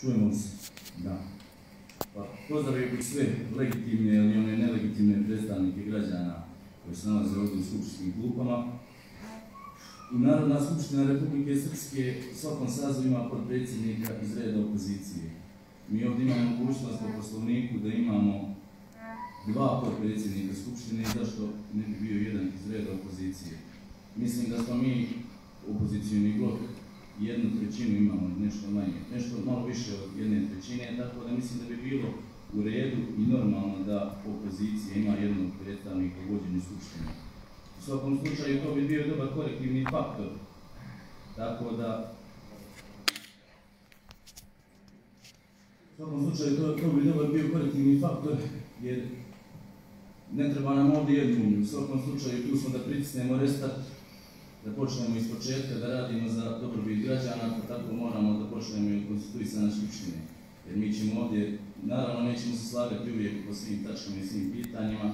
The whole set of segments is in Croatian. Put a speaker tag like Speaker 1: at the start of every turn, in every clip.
Speaker 1: Čujemo se. Da. Pa pozdravio bih sve legitimne ili one nelegitimne predstavnike građana koji se nalaze ovdje u skupštinskim klupama. I Narodna skupština Republike Srpske u svakom sazivu ima potpredsjednika iz reda opozicije. Mi ovdje imamo mogućnost po poslovniku da imamo 2 potpredsjednika skupštine i zašto ne bi bio jedan iz reda opozicije. Mislim da smo mi opozicijni blok 1/3 imamo, nešto manje, nešto malo više od 1/3, tako da mislim da bi bilo u redu i normalno da opozicija ima jednog predstavnika u vođenju skupštine. U svakom slučaju to bi bio dobar korektivni faktor, tako da u svakom slučaju to bi dobar bio korektivni faktor, jer ne treba nam ovdje jednu. U svakom slučaju tu smo da pritisnemo restart, da počnemo iz početka da radimo za dobrobit građana, pa tako moramo da počnemo i od konstituisanja skupštine. Jer mi ćemo ovdje, naravno nećemo se slagati uvijek po svim tačkama i svim pitanjima,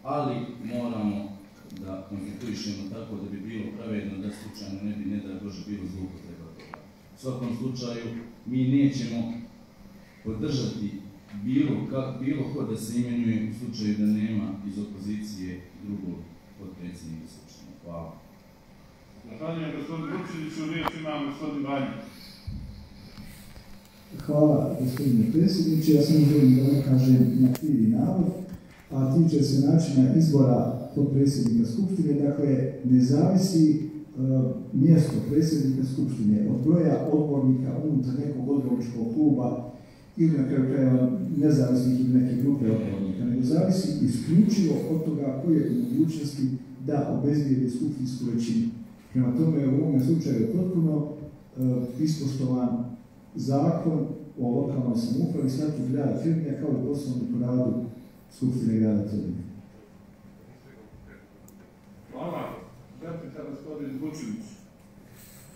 Speaker 1: ali moramo da konstituišemo tako da bi bilo pravedno, da slučajno ne bi, ne da Bože, bilo zloupotreba toga. U svakom slučaju, mi nećemo podržati bilo ko da se imenuje u slučaju da nema iz opozicije drugog potpredsjednika skupštine. Hvala.
Speaker 2: Zahvaljujem gospodinu Vukčeviću, riječ ima gospodin Vanja.
Speaker 3: Hvala gospodine predsjedniče, ja sam želim da vam kažem na krivi navod, a tiče se načina izbora potpredsjednika skupštine. Dakle, ne zavisi mjesto predsjednika skupštine od broja odbornika unutar nekog odborničkog kluba ili na kraju krajeva nezavisnih ili neke grupe odbornika, nego zavisi isključivo od toga koje je mogućnosti da obezbijedi skupštinsku većinu. Prema tome, u ovom slučaju je potpuno ispoštovan zakon o lokalnoj samoupravi, statut grada Trebinja, kao i poslovnik o radu Skupštine grada Trebinja.
Speaker 2: Hvala. Replika gospodin Vukčević.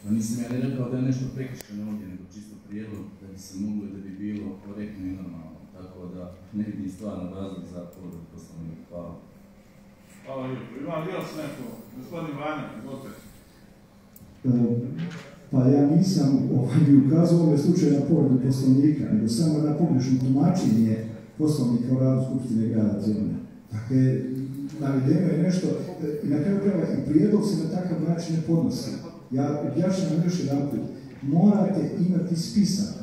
Speaker 1: Pa nisam ja ne rekao da je nešto prekršeno ovdje, nego čisto prijedlog da bi se moglo da bi bilo korektno i normalno. Tako da ne vidim stvarno razlog za povredu poslovnika. Hvala.
Speaker 2: Hvala lijepo. Ima li još neko? Gospodin Vanja, izvolite.
Speaker 3: Pa ja nisam ukazao u ovom slučaju na povredu poslovnika, nego samo na pogrešno tumačenje poslovnika o radu Skupštine grada Trebinja. Dakle, navedeno je nešto, i na kraju krajeva i prijedlog se na takav način ne podnosi. Ja objašnjam još jedan put. Morate imati spisak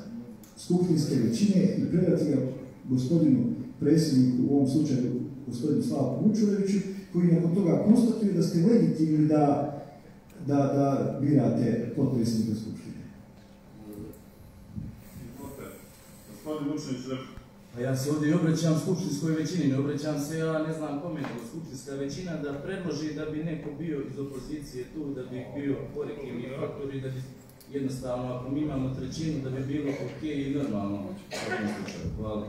Speaker 3: skupštinske većine i predati ga gospodinu predsjedniku, u ovom slučaju gospodinu Slavku Vučureviću, koji nakon toga konstatuje da ste legitimni da birate potpredsjednika skupštine.
Speaker 2: Gospodin Vučević,
Speaker 1: A ja se ovdje obraćam skupštinskoj većini, ne obraćam se, ja ne znam kome, nego skupštinska većina da predloži da bi neko bio iz opozicije tu, da bi bio korektivni faktor i da bi jednostavno, ako mi imamo trećinu, da bi bilo ok i normalno u tom slučaju. Hvala.